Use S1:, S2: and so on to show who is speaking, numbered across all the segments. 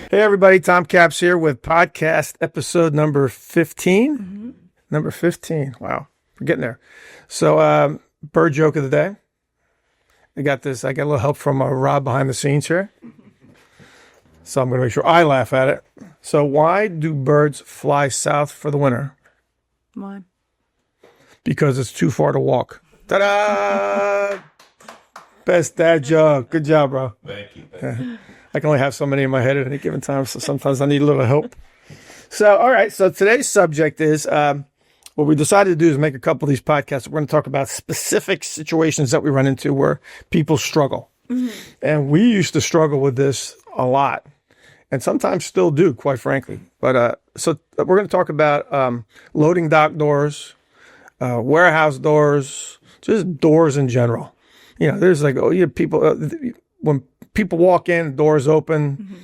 S1: Hey, everybody. Tom Caps here with podcast episode number 15.
S2: Mm-hmm.
S1: Number 15. Wow. We're getting there. So, bird joke of the day. I got a little help from Rob behind the scenes here. So I'm going to make sure I laugh at it. So why do birds fly south for the winter?
S2: Why?
S1: Because it's too far to walk. Ta-da! Best dad joke. Good job, bro.
S3: Thank you.
S1: I can only have so many in my head at any given time, so sometimes I need a little help. So, all right. So today's subject is what we decided to do is make a couple of these podcasts. We're going to talk about specific situations that we run into where people struggle. Mm-hmm. And we used to struggle with this a lot, and sometimes still do, quite frankly. But so we're going to talk about loading dock doors, warehouse doors, just doors in general. You know, there's like, people, when people walk in, doors open. Mm-hmm.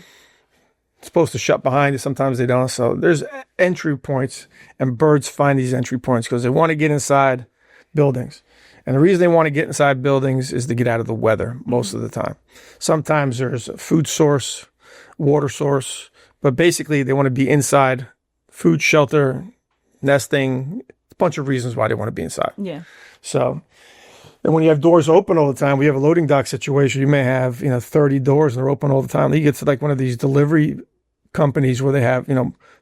S1: It's supposed to shut behind you. Sometimes they don't. So there's entry points, and birds find these entry points because they want to get inside buildings. And the reason they want to get inside buildings is to get out of the weather most of the time. Sometimes there's a food source, water source, but basically they want to be inside, food, shelter, nesting, a bunch of reasons why they want to be inside.
S2: Yeah.
S1: So, and when you have doors open all the time, we have a loading dock situation. You may have, 30 doors and they're open all the time. You get to like one of these delivery companies where they have,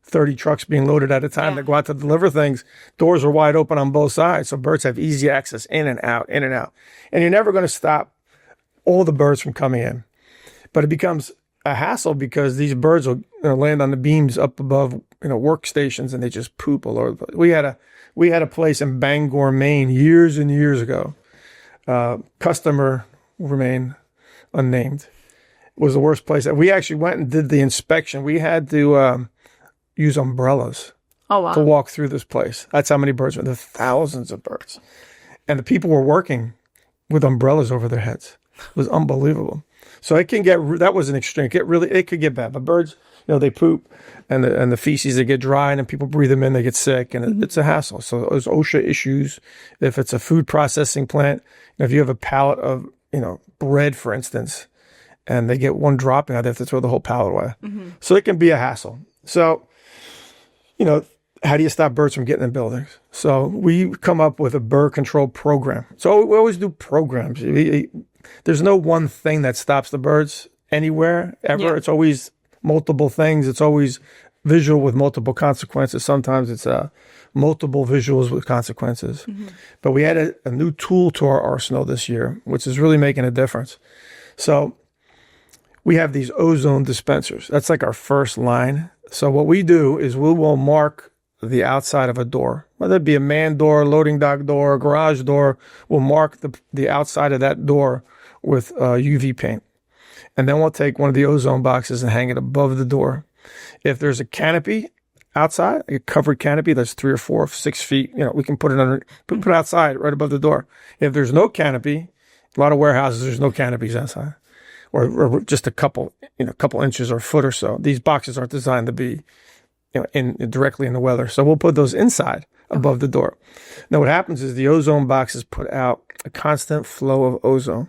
S1: 30 trucks being loaded at a time. They go out to deliver things. Doors are wide open on both sides. So birds have easy access in and out, in and out. And you're never going to stop all the birds from coming in. But it becomes a hassle because these birds will land on the beams up above, workstations, and they just poop all over the place. We had a place in Bangor, Maine years and years ago. Customer will remain unnamed. It was the worst place. We actually went and did the inspection. We had to use umbrellas to walk through this place. That's how many birds were there. Thousands of birds. And the people were working with umbrellas over their heads. It was unbelievable. So it can that was an extreme. It could get bad. But birds, they poop and the feces, they get dry, and then people breathe them in, they get sick, and it's a hassle. So there's OSHA issues. If it's a food processing plant, if you have a pallet of, bread, for instance, and they get one dropping out, they have to throw the whole pallet away. Mm-hmm. So it can be a hassle. So, how do you stop birds from getting in buildings? So we come up with a bird control program. So we always do programs. There's no one thing that stops the birds anywhere, ever. Yeah. It's always multiple things. It's always visual with multiple consequences. Sometimes it's multiple visuals with consequences. Mm-hmm. But we added a new tool to our arsenal this year, which is really making a difference. So we have these Ozone dispensers. That's like our first line. So what we do is we will mark the outside of a door, whether it be a man door, loading dock door, garage door. We'll mark the outside of that door with UV paint. And then we'll take one of the Ozone boxes and hang it above the door. If there's a canopy outside, a covered canopy that's 3 or 4 or 6 feet, we can put it outside right above the door. If there's no canopy, a lot of warehouses, there's no canopies outside. Or just a couple inches or a foot or so. These boxes aren't designed to be, directly in the weather. So we'll put those inside above the door. Now what happens is the Ozone boxes put out a constant flow of ozone.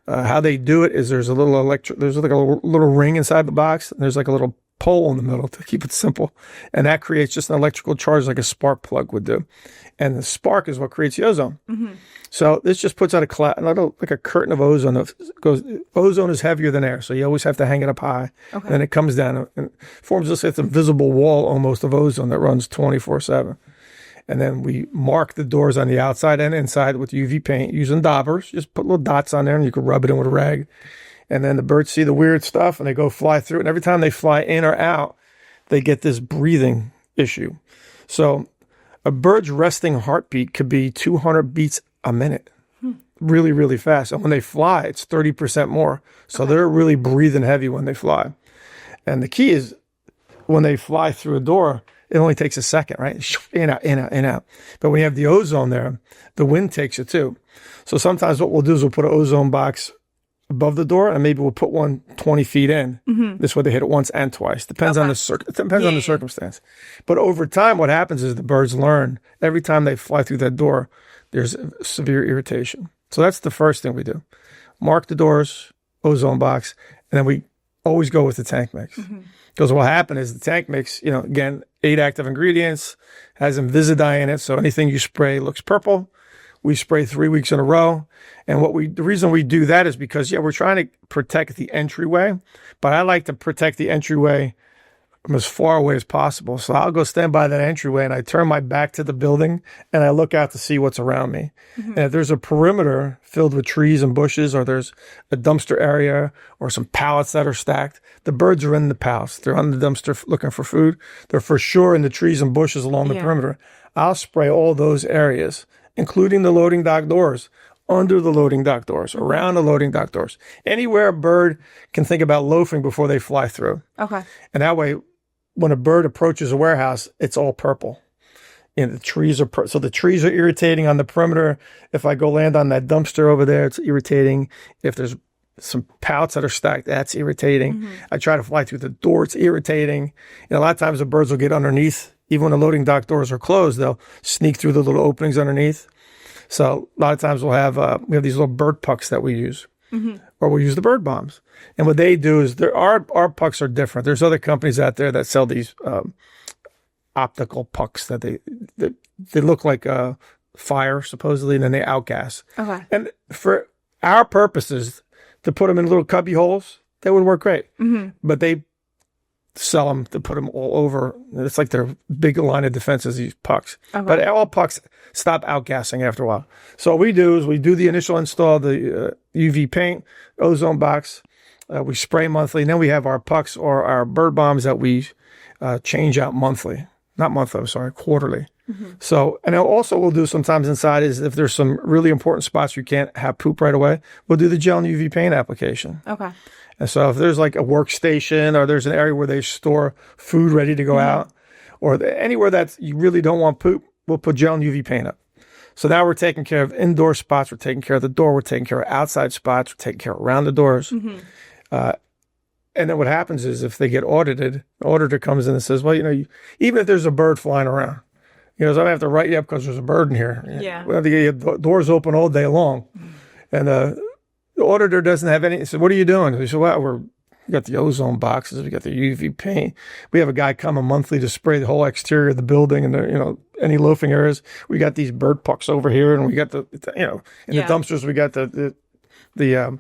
S1: How they do it is there's like a little ring inside the box. And there's like a little pole in the middle to keep it simple. And that creates just an electrical charge like a spark plug would do. And the spark is what creates the ozone. Mm-hmm. So this just puts out like a curtain of ozone. Ozone is heavier than air, so you always have to hang it up high. Okay. And then it comes down and forms this invisible wall almost of ozone that runs 24/7. And then we mark the doors on the outside and inside with UV paint using daubers. Just put little dots on there, and you can rub it in with a rag. And then the birds see the weird stuff, and they go fly through it. And every time they fly in or out, they get this breathing issue. So a bird's resting heartbeat could be 200 beats a minute. Really, really fast. And when they fly, it's 30% more. So they're really breathing heavy when they fly. And the key is when they fly through a door, it only takes a second, right? In, out, in, out, in, out. But when you have the ozone there, the wind takes it too. So sometimes what we'll do is we'll put an ozone box above the door, and maybe we'll put one 20 feet in. Mm-hmm. This way they hit it once and twice. Depends on the circumstance. But over time, what happens is the birds learn every time they fly through that door, there's severe irritation. So that's the first thing we do. Mark the doors, ozone box, and then we always go with the tank mix. Because what will happen is the tank mix, again, 8 active ingredients, has InvisiDye in it. So anything you spray looks purple. We spray 3 weeks in a row. And the reason we do that is because, we're trying to protect the entryway, but I like to protect the entryway from as far away as possible. So I'll go stand by that entryway and I turn my back to the building and I look out to see what's around me. And if there's a perimeter filled with trees and bushes, or there's a dumpster area or some pallets that are stacked, the birds are in the pallets. They're on the dumpster looking for food. They're for sure in the trees and bushes along the perimeter. I'll spray all those areas, including the loading dock doors, under the loading dock doors, around the loading dock doors, anywhere a bird can think about loafing before they fly through.
S2: Okay.
S1: And that way, when a bird approaches a warehouse, it's all purple. And the trees are, so the trees are irritating on the perimeter. If I go land on that dumpster over there, it's irritating. If there's some pallets that are stacked, that's irritating. I try to fly through the door, it's irritating. A lot of times the birds will get underneath. Even when the loading dock doors are closed, they'll sneak through the little openings underneath. So a lot of times we have these little bird pucks that we use, or we'll use the bird bombs. And what they do is our pucks are different. There's other companies out there that sell these optical pucks that they look like fire supposedly, and then they outgas.
S2: Okay.
S1: And for our purposes, to put them in little cubby holes, that would work great. But they sell them to put them all over. It's like their big line of defense is these pucks. Okay. But all pucks stop outgassing after a while. So what we do is we do the initial install, the UV paint, ozone box. We spray monthly. And then we have our pucks or our bird bombs that we change out monthly. Not monthly, I'm sorry, quarterly. So, and also we'll do sometimes inside is if there's some really important spots you can't have poop right away, we'll do the gel and UV paint application.
S2: Okay.
S1: And so if there's like a workstation or there's an area where they store food ready to go out, or anywhere that you really don't want poop, we'll put gel and UV paint up. So now we're taking care of indoor spots, we're taking care of the door, we're taking care of outside spots, we're taking care of around the doors. And then what happens is if they get audited, the auditor comes in and says, well, even if there's a bird flying around, so I don't have to write you up because there's a bird in here.
S2: Yeah.
S1: We have to get your doors open all day long. And the auditor doesn't have any. So what are you doing? We said, well, we got the ozone boxes, we got the UV paint. We have a guy coming monthly to spray the whole exterior of the building and any loafing areas. We got these bird pucks over here, and we got the the dumpsters we got the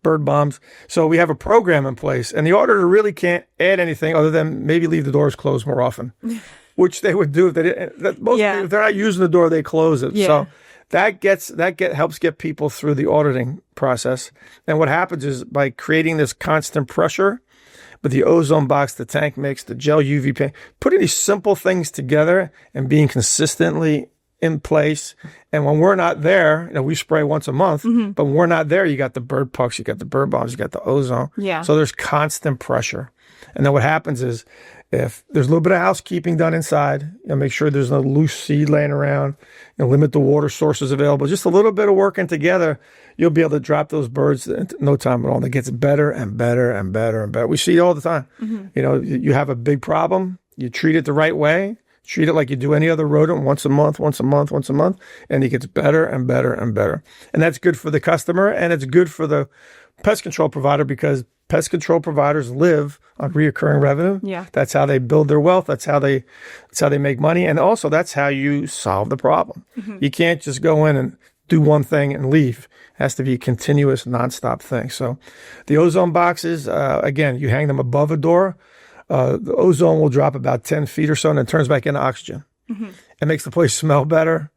S1: bird bombs. So we have a program in place, and the auditor really can't add anything other than maybe leave the doors closed more often, which they would do if they didn't. If they're not using the door, they close it. Yeah. So that helps get people through the auditing process. And what happens is by creating this constant pressure with the ozone box, the tank mix, the gel UV paint, putting these simple things together and being consistently in place. And when we're not there, we spray once a month, but when we're not there, you got the bird pucks, you got the bird bombs, you got the ozone.
S2: Yeah.
S1: So there's constant pressure. And then what happens is if there's a little bit of housekeeping done inside, make sure there's no loose seed laying around, limit the water sources available, just a little bit of working together, you'll be able to drop those birds in no time at all. And it gets better and better and better and better. We see it all the time. You have a big problem, you treat it the right way, treat it like you do any other rodent, once a month, and it gets better and better and better. And that's good for the customer, and it's good for the pest control provider because pest control providers live on reoccurring revenue.
S2: Yeah.
S1: That's how they build their wealth. That's how they make money. And also that's how you solve the problem. You can't just go in and do one thing and leave. It has to be a continuous, nonstop thing. So the ozone boxes, again, you hang them above a door. The ozone will drop about 10 feet or so and then turns back into oxygen. It makes the place smell better.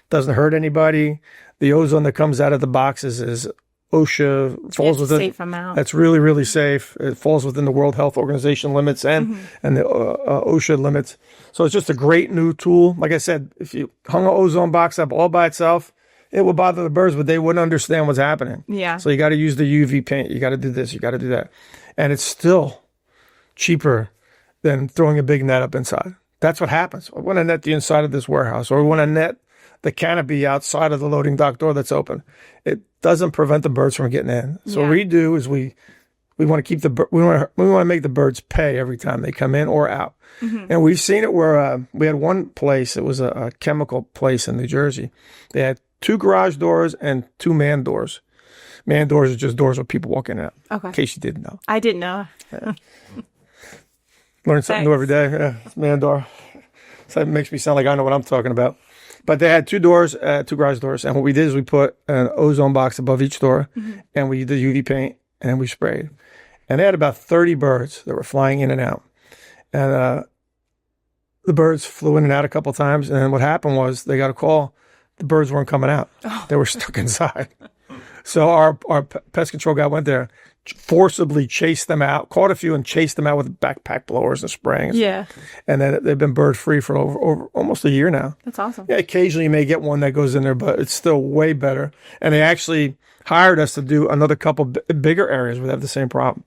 S1: Doesn't hurt anybody. The ozone that comes out of the boxes is OSHA, falls within.
S2: Safe amount.
S1: That's really, really safe. It falls within the World Health Organization limits and the OSHA limits. So it's just a great new tool. Like I said, if you hung an ozone box up all by itself, it would bother the birds, but they wouldn't understand what's happening.
S2: Yeah.
S1: So you got to use the UV paint. You got to do this. You got to do that. And it's still cheaper than throwing a big net up inside. That's what happens. I want to net the inside of this warehouse, or we want to net the canopy outside of the loading dock door that's open. It doesn't prevent the birds from getting in. So what we do is we want to keep we want to make the birds pay every time they come in or out. And we've seen it where we had one place. It was a chemical place in New Jersey. They had 2 garage doors and 2 man doors. Man doors are just doors where people walk in and out.
S2: Okay.
S1: In case you didn't know.
S2: I didn't know.
S1: Learn something new every day. Yeah, it's man door. So it makes me sound like I know what I'm talking about. But they had 2 doors, 2 garage doors. And what we did is we put an ozone box above each door, and we did UV paint, and then we sprayed. And they had about 30 birds that were flying in and out. And the birds flew in and out a couple of times. And then what happened was they got a call. The birds weren't coming out. Oh. They were stuck inside. So our pest control guy went there, forcibly chased them out, caught a few and chased them out with backpack blowers and spraying.
S2: Yeah.
S1: And then they've been bird free for over almost a year now.
S2: That's awesome.
S1: Yeah, occasionally you may get one that goes in there, but it's still way better. And they actually hired us to do another couple bigger areas where they have the same problem.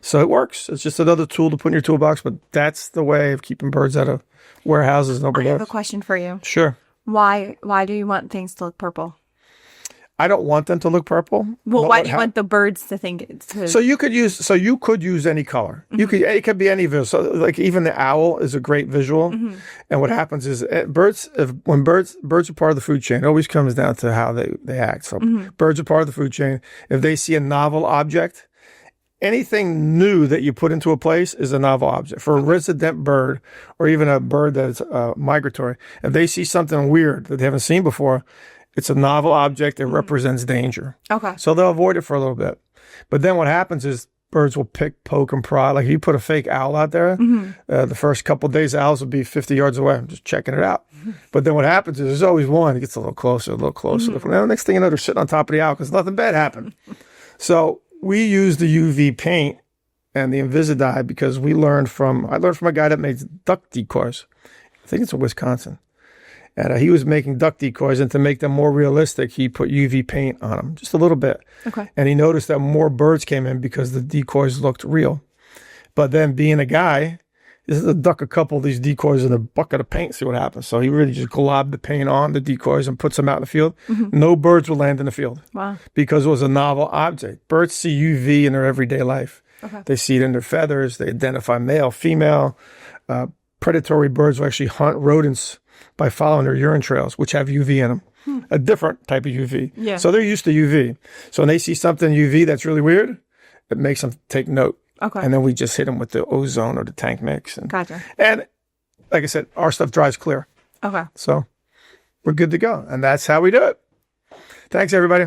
S1: So it works. It's just another tool to put in your toolbox, but that's the way of keeping birds out of warehouses and over there.
S2: I have a question for you.
S1: Sure.
S2: Why do you want things to look purple?
S1: I don't want them to look purple.
S2: Well, why do you want the birds to think it's...
S1: So you could use any color. It could be any visual. So like even the owl is a great visual. And what happens is birds are part of the food chain. It always comes down to how they act. So birds are part of the food chain. If they see a novel object, anything new that you put into a place is a novel object. For a resident bird or even a bird that's migratory, if they see something weird that they haven't seen before, it's a novel object that represents danger.
S2: Okay.
S1: So they'll avoid it for a little bit. But then what happens is birds will pick, poke, and pry. Like if you put a fake owl out there, the first couple of days, owls will be 50 yards away. I'm just checking it out. But then what happens is there's always one. It gets a little closer, a little closer. Now, next thing you know, they're sitting on top of the owl because nothing bad happened. So we use the UV paint and the InvisiDye because I learned from a guy that makes duck decoys. I think it's in Wisconsin. And he was making duck decoys, and to make them more realistic, he put UV paint on them, just a little bit.
S2: Okay.
S1: And he noticed that more birds came in because the decoys looked real. But then being a guy, this is to duck a couple of these decoys in a bucket of paint, see what happens. So he really just globbed the paint on the decoys and puts them out in the field. No birds will land in the field.
S2: Wow.
S1: Because it was a novel object. Birds see UV in their everyday life.
S2: Okay.
S1: They see it in their feathers. They identify male, female. Predatory birds will actually hunt rodents by following their urine trails, which have UV in them, a different type of UV.
S2: Yeah.
S1: So they're used to UV. So when they see something UV that's really weird, it makes them take note.
S2: Okay.
S1: And then we just hit them with the ozone or the tank mix.
S2: Gotcha.
S1: And like I said, our stuff dries clear.
S2: Okay.
S1: So we're good to go. And that's how we do it. Thanks, everybody.